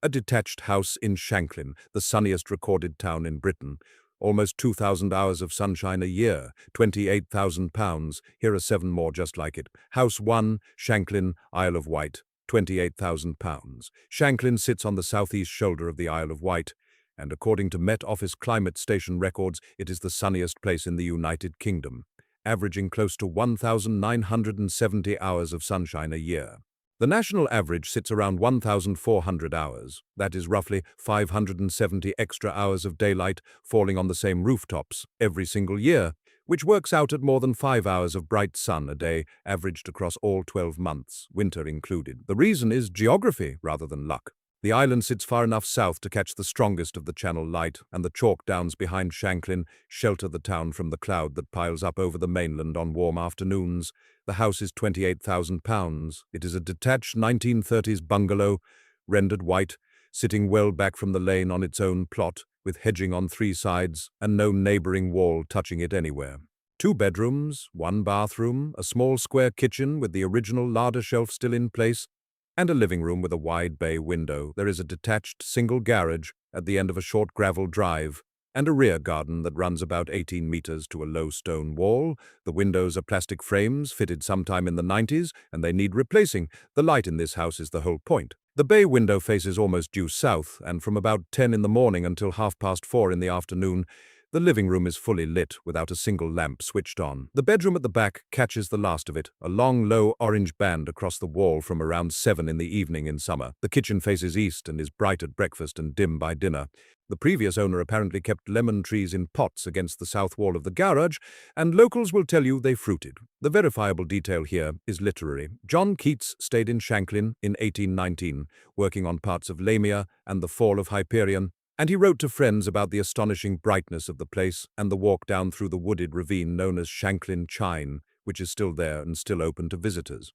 A detached house in Shanklin, the sunniest recorded town in Britain. Almost 2,000 hours of sunshine a year, £28,000. Here are 7 more just like it. House 1, Shanklin, Isle of Wight, £28,000. Shanklin sits on the southeast shoulder of the Isle of Wight, and according to Met Office climate station records, it is the sunniest place in the United Kingdom, averaging close to 1,970 hours of sunshine a year. The national average sits around 1,400 hours. That is roughly 570 extra hours of daylight falling on the same rooftops every single year, which works out at more than 5 hours of bright sun a day, averaged across all 12 months, winter included. The reason is geography rather than luck. The island sits far enough south to catch the strongest of the Channel light, and the chalk downs behind Shanklin shelter the town from the cloud that piles up over the mainland on warm afternoons. The house is £28,000. It is a detached 1930s bungalow, rendered white, sitting well back from the lane on its own plot, with hedging on 3 sides and no neighbouring wall touching it anywhere. 2 bedrooms, 1 bathroom, a small square kitchen with the original larder shelf still in place, and a living room with a wide bay window. There is a detached single garage at the end of a short gravel drive, and a rear garden that runs about 18 meters to a low stone wall. The windows are plastic frames fitted sometime in the 90s, and they need replacing. The light in this house is the whole point. The bay window faces almost due south, and from about 10 in the morning until 4:30 in the afternoon, the living room is fully lit without a single lamp switched on. The bedroom at the back catches the last of it, a long, low orange band across the wall from around 7 in the evening in summer. The kitchen faces east and is bright at breakfast and dim by dinner. The previous owner apparently kept lemon trees in pots against the south wall of the garage, and locals will tell you they fruited. The verifiable detail here is literary. John Keats stayed in Shanklin in 1819, working on parts of Lamia and the fall of Hyperion, and he wrote to friends about the astonishing brightness of the place and the walk down through the wooded ravine known as Shanklin Chine, which is still there and still open to visitors.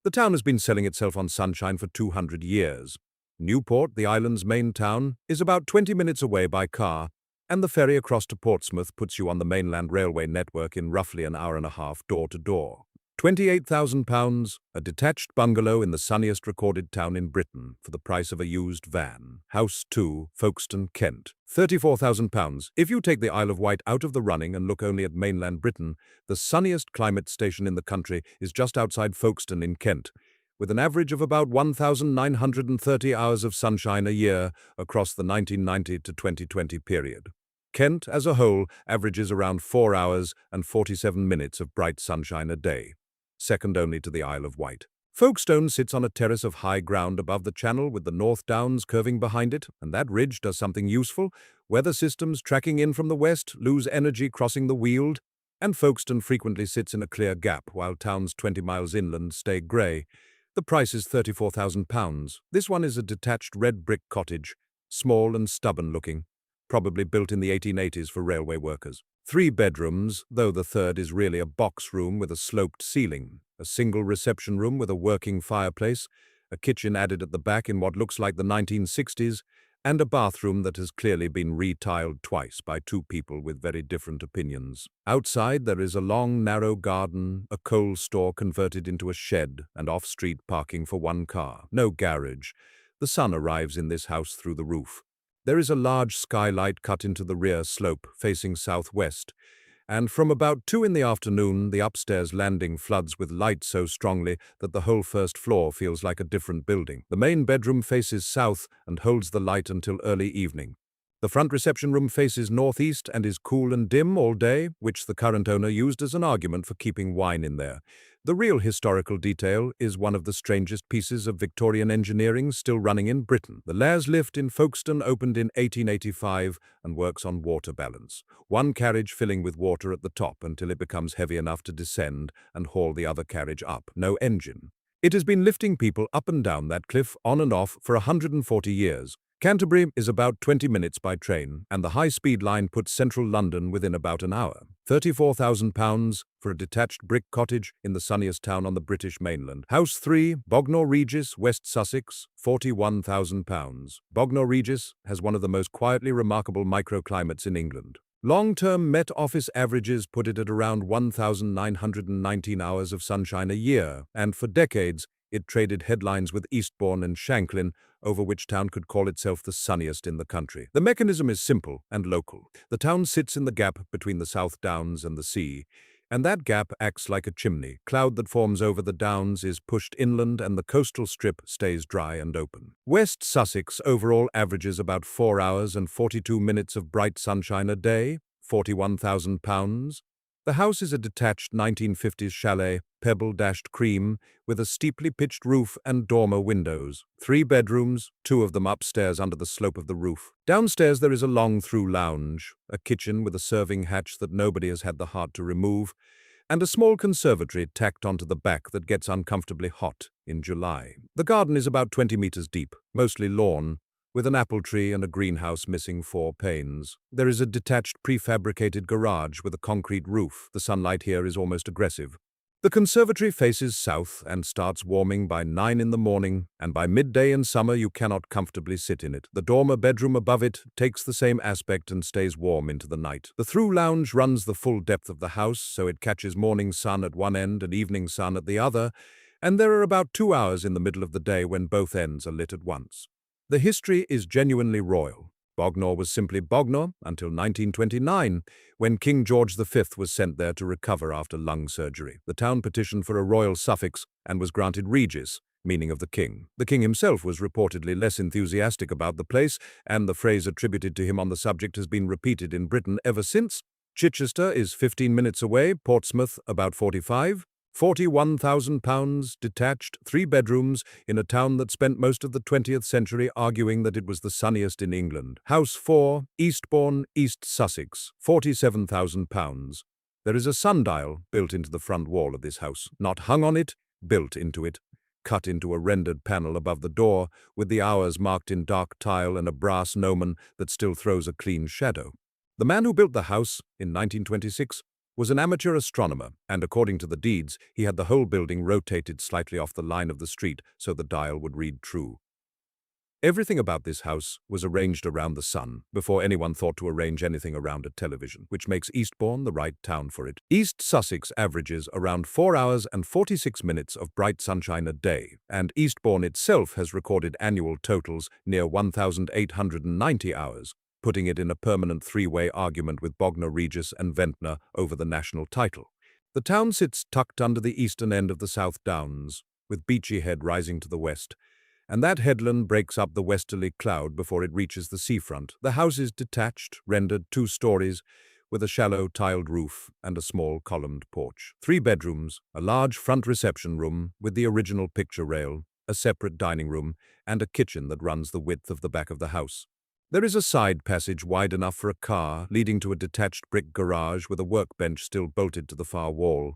The town has been selling itself on sunshine for 200 years. Newport, the island's main town, is about 20 minutes away by car, and the ferry across to Portsmouth puts you on the mainland railway network in roughly an hour and a half door to door. £28,000, a detached bungalow in the sunniest recorded town in Britain for the price of a used van. House 2, Folkestone, Kent. £34,000. If you take the Isle of Wight out of the running and look only at mainland Britain, the sunniest climate station in the country is just outside Folkestone in Kent, with an average of about 1,930 hours of sunshine a year across the 1990 to 2020 period. Kent, as a whole, averages around 4 hours and 47 minutes of bright sunshine a day, second only to the Isle of Wight. Folkestone sits on a terrace of high ground above the channel with the North Downs curving behind it, and that ridge does something useful. Weather systems tracking in from the west lose energy crossing the Weald, and Folkestone frequently sits in a clear gap while towns 20 miles inland stay grey. The price is £34,000. This one is a detached red brick cottage, small and stubborn looking, probably built in the 1880s for railway workers. 3 bedrooms, though the third is really a box room with a sloped ceiling, a single reception room with a working fireplace, a kitchen added at the back in what looks like the 1960s, and a bathroom that has clearly been retiled twice by 2 people with very different opinions. Outside there is a long, narrow garden, a coal store converted into a shed, and off-street parking for 1 car. No garage. The sun arrives in this house through the roof. There is a large skylight cut into the rear slope, facing southwest, and from about 2 in the afternoon, the upstairs landing floods with light so strongly that the whole first floor feels like a different building. The main bedroom faces south and holds the light until early evening. The front reception room faces northeast and is cool and dim all day, which the current owner used as an argument for keeping wine in there. The real historical detail is one of the strangest pieces of Victorian engineering still running in Britain. The Lairs lift in Folkestone opened in 1885 and works on water balance. 1 carriage filling with water at the top until it becomes heavy enough to descend and haul the other carriage up. No engine. It has been lifting people up and down that cliff on and off for 140 years. Canterbury is about 20 minutes by train, and the high-speed line puts central London within about an hour. £34,000 for a detached brick cottage in the sunniest town on the British mainland. House 3, Bognor Regis, West Sussex, £41,000. Bognor Regis has one of the most quietly remarkable microclimates in England. Long-term Met Office averages put it at around 1,919 hours of sunshine a year, and for decades, It traded headlines with Eastbourne and Shanklin over which town could call itself the sunniest in the country. The mechanism is simple and local. The town sits in the gap between the South Downs and the sea, and that gap acts like a chimney. Cloud that forms over the downs is pushed inland and the coastal strip stays dry and open. West Sussex overall averages about 4 hours and 42 minutes of bright sunshine a day, £41,000. The house is a detached 1950s chalet, pebble-dashed cream, with a steeply pitched roof and dormer windows. 3 bedrooms, 2 of them upstairs under the slope of the roof. Downstairs there is a long through lounge, a kitchen with a serving hatch that nobody has had the heart to remove, and a small conservatory tacked onto the back that gets uncomfortably hot in July. The garden is about 20 meters deep, mostly lawn, with an apple tree and a greenhouse missing 4 panes. There is a detached prefabricated garage with a concrete roof. The sunlight here is almost aggressive. The conservatory faces south and starts warming by 9 in the morning, and by midday in summer you cannot comfortably sit in it. The dormer bedroom above it takes the same aspect and stays warm into the night. The through lounge runs the full depth of the house, so it catches morning sun at one end and evening sun at the other, and there are about 2 hours in the middle of the day when both ends are lit at once. The history is genuinely royal. Bognor was simply Bognor until 1929, when King George V was sent there to recover after lung surgery. The town petitioned for a royal suffix and was granted Regis, meaning of the king. The king himself was reportedly less enthusiastic about the place, and the phrase attributed to him on the subject has been repeated in Britain ever since. Chichester is 15 minutes away, Portsmouth about 45. £41,000, detached, 3 bedrooms, in a town that spent most of the 20th century arguing that it was the sunniest in England. House 4, Eastbourne, East Sussex, £47,000. There is a sundial built into the front wall of this house, not hung on it, built into it, cut into a rendered panel above the door, with the hours marked in dark tile and a brass gnomon that still throws a clean shadow. The man who built the house, in 1926, was an amateur astronomer, and according to the deeds, he had the whole building rotated slightly off the line of the street so the dial would read true. Everything about this house was arranged around the sun before anyone thought to arrange anything around a television, which makes Eastbourne the right town for it. East Sussex averages around 4 hours and 46 minutes of bright sunshine a day, and Eastbourne itself has recorded annual totals near 1,890 hours, putting it in a permanent 3-way argument with Bognor Regis and Ventnor over the national title. The town sits tucked under the eastern end of the South Downs, with Beachy Head rising to the west, and that headland breaks up the westerly cloud before it reaches the seafront. The house is detached, rendered 2 stories, with a shallow tiled roof and a small columned porch. 3 bedrooms, a large front reception room with the original picture rail, a separate dining room, and a kitchen that runs the width of the back of the house. There is a side passage wide enough for a car, leading to a detached brick garage with a workbench still bolted to the far wall.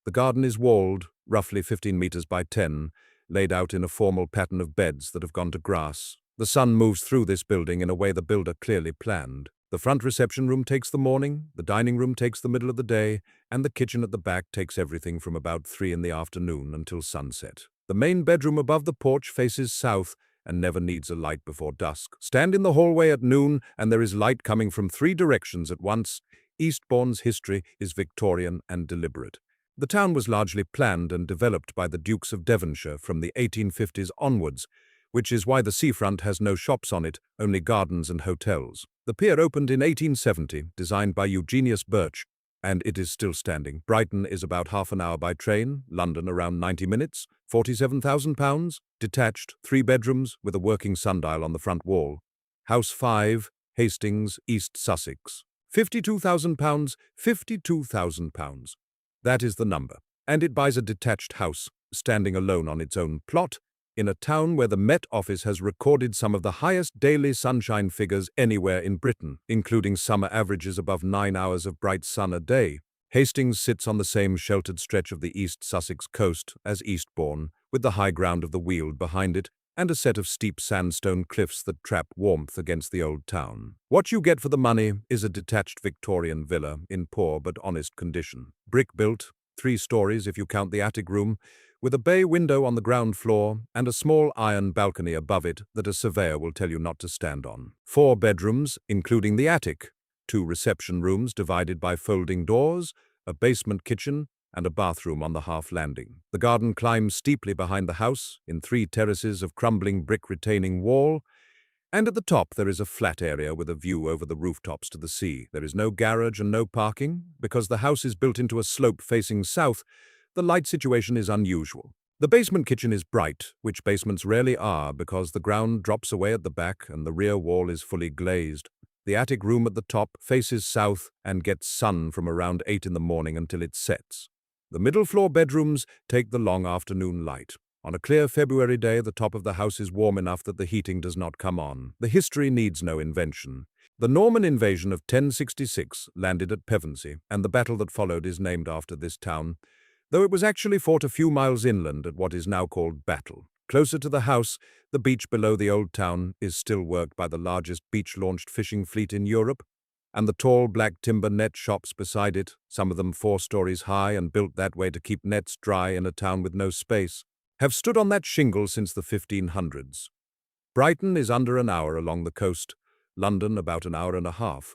The garden is walled, roughly 15 meters by 10, laid out in a formal pattern of beds that have gone to grass. The sun moves through this building in a way the builder clearly planned. The front reception room takes the morning, the dining room takes the middle of the day, and the kitchen at the back takes everything from about 3 in the afternoon until sunset. The main bedroom above the porch faces south, and never needs a light before dusk. Stand in the hallway at noon, and there is light coming from 3 directions at once. Eastbourne's history is Victorian and deliberate. The town was largely planned and developed by the Dukes of Devonshire from the 1850s onwards, which is why the seafront has no shops on it, only gardens and hotels. The pier opened in 1870, designed by Eugenius Birch, and it is still standing. Brighton is about half an hour by train, London around 90 minutes, £47,000, detached, 3 bedrooms with a working sundial on the front wall. House 5, Hastings, East Sussex. £52,000, £52,000. That is the number. And it buys a detached house, standing alone on its own plot, in a town where the Met Office has recorded some of the highest daily sunshine figures anywhere in Britain, including summer averages above 9 hours of bright sun a day. Hastings sits on the same sheltered stretch of the East Sussex coast as Eastbourne, with the high ground of the Weald behind it, and a set of steep sandstone cliffs that trap warmth against the old town. What you get for the money is a detached Victorian villa in poor but honest condition. Brick-built, 3 stories if you count the attic room, with a bay window on the ground floor and a small iron balcony above it that a surveyor will tell you not to stand on. 4 bedrooms, including the attic, 2 reception rooms divided by folding doors, a basement kitchen, and a bathroom on the half landing. The garden climbs steeply behind the house, in 3 terraces of crumbling brick retaining wall, and at the top there is a flat area with a view over the rooftops to the sea. There is no garage and no parking. Because the house is built into a slope facing south, the light situation is unusual. The basement kitchen is bright, which basements rarely are because the ground drops away at the back and the rear wall is fully glazed. The attic room at the top faces south and gets sun from around 8 in the morning until it sets. The middle floor bedrooms take the long afternoon light. On a clear February day, the top of the house is warm enough that the heating does not come on. The history needs no invention. The Norman invasion of 1066 landed at Pevensey, and the battle that followed is named after this town, though it was actually fought a few miles inland at what is now called Battle. Closer to the house, the beach below the old town is still worked by the largest beach-launched fishing fleet in Europe, and the tall black timber net shops beside it, some of them 4 stories high and built that way to keep nets dry in a town with no space, have stood on that shingle since the 1500s. Brighton is under an hour along the coast, London about an hour and a half.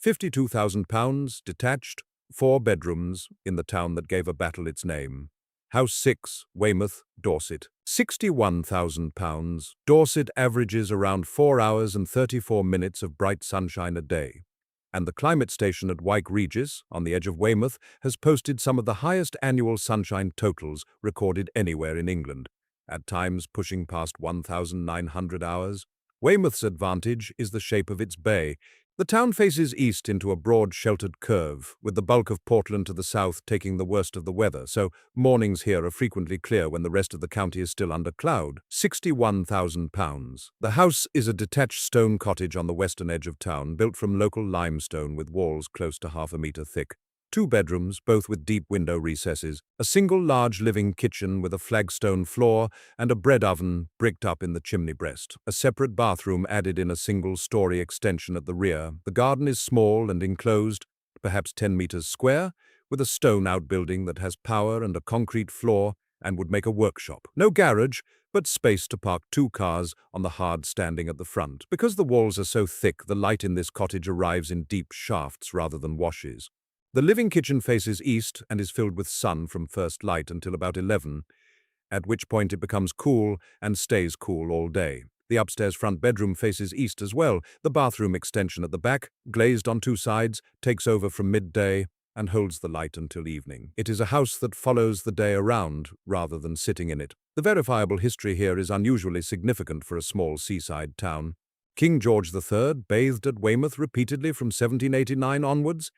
£52,000, detached, 4 bedrooms, in the town that gave a battle its name. House 6, Weymouth, Dorset. £61,000. Dorset averages around 4 hours and 34 minutes of bright sunshine a day. And the climate station at Bognor Regis, on the edge of Weymouth, has posted some of the highest annual sunshine totals recorded anywhere in England, at times pushing past 1,900 hours. Weymouth's advantage is the shape of its bay. The town faces east into a broad sheltered curve, with the bulk of Portland to the south taking the worst of the weather, so mornings here are frequently clear when the rest of the county is still under cloud. £61,000. The house is a detached stone cottage on the western edge of town, built from local limestone with walls close to half a metre thick. 2 bedrooms, both with deep window recesses, a single large living kitchen with a flagstone floor and a bread oven bricked up in the chimney breast. A separate bathroom added in a single-story extension at the rear. The garden is small and enclosed, perhaps 10 meters square, with a stone outbuilding that has power and a concrete floor and would make a workshop. No garage, but space to park 2 cars on the hard standing at the front. Because the walls are so thick, the light in this cottage arrives in deep shafts rather than washes. The living kitchen faces east and is filled with sun from first light until about 11, at which point it becomes cool and stays cool all day. The upstairs front bedroom faces east as well. The bathroom extension at the back, glazed on 2 sides, takes over from midday and holds the light until evening. It is a house that follows the day around rather than sitting in it. The verifiable history here is unusually significant for a small seaside town. King George III bathed at Weymouth repeatedly from 1789 onwards,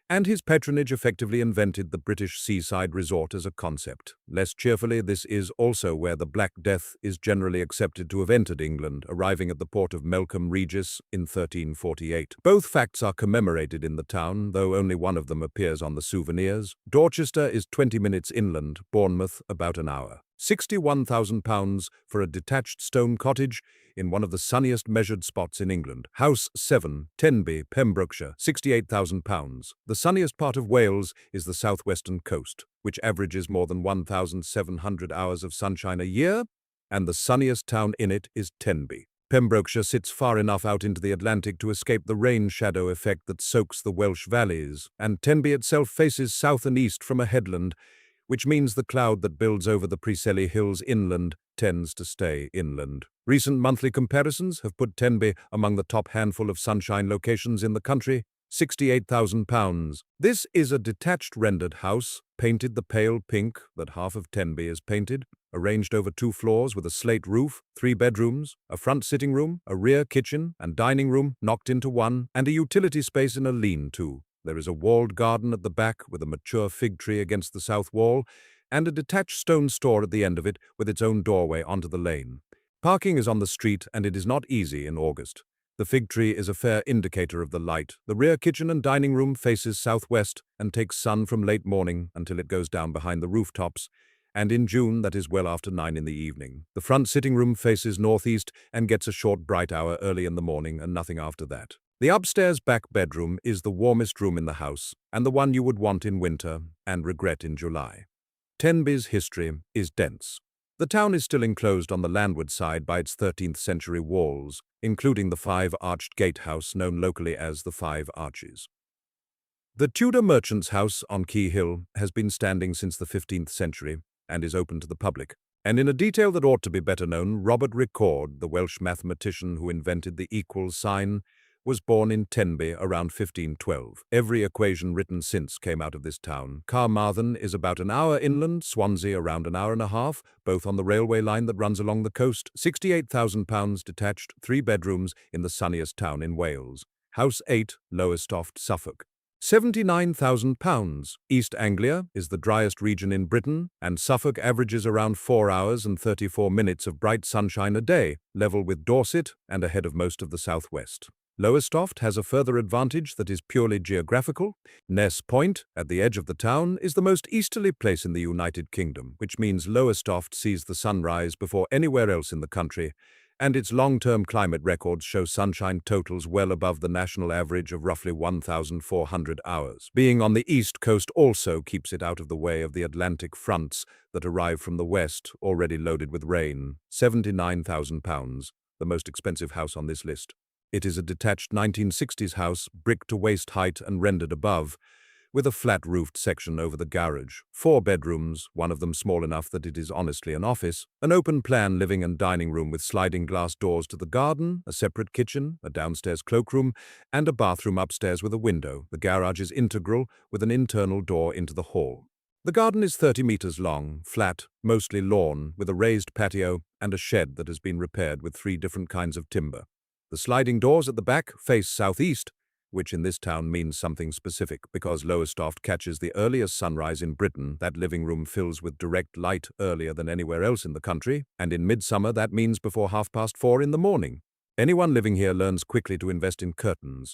and his patronage effectively invented the British seaside resort as a concept. Less cheerfully, this is also where the Black Death is generally accepted to have entered England, arriving at the port of Bognor Regis in 1348. Both facts are commemorated in the town, though only one of them appears on the souvenirs. Dorchester is 20 minutes inland, Bournemouth about an hour. £61,000 for a detached stone cottage in one of the sunniest measured spots in England. House 7, Tenby, Pembrokeshire, £68,000. The sunniest part of Wales is the southwestern coast, which averages more than 1,700 hours of sunshine a year, and the sunniest town in it is Tenby. Pembrokeshire sits far enough out into the Atlantic to escape the rain shadow effect that soaks the Welsh valleys, and Tenby itself faces south and east from a headland, which means the cloud that builds over the Preseli Hills inland tends to stay inland. Recent monthly comparisons have put Tenby among the top handful of sunshine locations in the country. £68,000. This is a detached rendered house, painted the pale pink that half of Tenby is painted, arranged over 2 floors with a slate roof, 3 bedrooms, a front sitting room, a rear kitchen and dining room knocked into one, and a utility space in a lean-to. There is a walled garden at the back with a mature fig tree against the south wall, and a detached stone store at the end of it with its own doorway onto the lane. Parking is on the street, and it is not easy in August. The fig tree is a fair indicator of the light. The rear kitchen and dining room faces southwest and takes sun from late morning until it goes down behind the rooftops, and in June that is well after 9 in the evening. The front sitting room faces northeast and gets a short bright hour early in the morning and nothing after that. The upstairs back bedroom is the warmest room in the house, and the one you would want in winter and regret in July. Tenby's history is dense. The town is still enclosed on the landward side by its 13th century walls, including the 5-arched gatehouse known locally as the 5 Arches. The Tudor merchant's house on Key Hill has been standing since the 15th century and is open to the public. And in a detail that ought to be better known, Robert Ricord, the Welsh mathematician who invented the equal sign, was born in Tenby around 1512. Every equation written since came out of this town. Carmarthen is about an hour inland, Swansea around an hour and a half, both on the railway line that runs along the coast. £68,000 detached, 3 bedrooms in the sunniest town in Wales. House 8, Lowestoft, Suffolk. £79,000. East Anglia is the driest region in Britain, and Suffolk averages around 4 hours and 34 minutes of bright sunshine a day, level with Dorset and ahead of most of the southwest. Lowestoft has a further advantage that is purely geographical. Ness Point, at the edge of the town, is the most easterly place in the United Kingdom, which means Lowestoft sees the sunrise before anywhere else in the country, and its long-term climate records show sunshine totals well above the national average of roughly 1,400 hours. Being on the east coast also keeps it out of the way of the Atlantic fronts that arrive from the west, already loaded with rain. £79,000, the most expensive house on this list. It is a detached 1960s house, brick to waist height and rendered above, with a flat-roofed section over the garage. 4 bedrooms, one of them small enough that it is honestly an office, an open-plan living and dining room with sliding glass doors to the garden, a separate kitchen, a downstairs cloakroom, and a bathroom upstairs with a window. The garage is integral, with an internal door into the hall. The garden is 30 meters long, flat, mostly lawn, with a raised patio and a shed that has been repaired with 3 different kinds of timber. The sliding doors at the back face southeast, which in this town means something specific, because Lowestoft catches the earliest sunrise in Britain. That living room fills with direct light earlier than anywhere else in the country, and in midsummer that means before 4:30 in the morning. Anyone living here learns quickly to invest in curtains.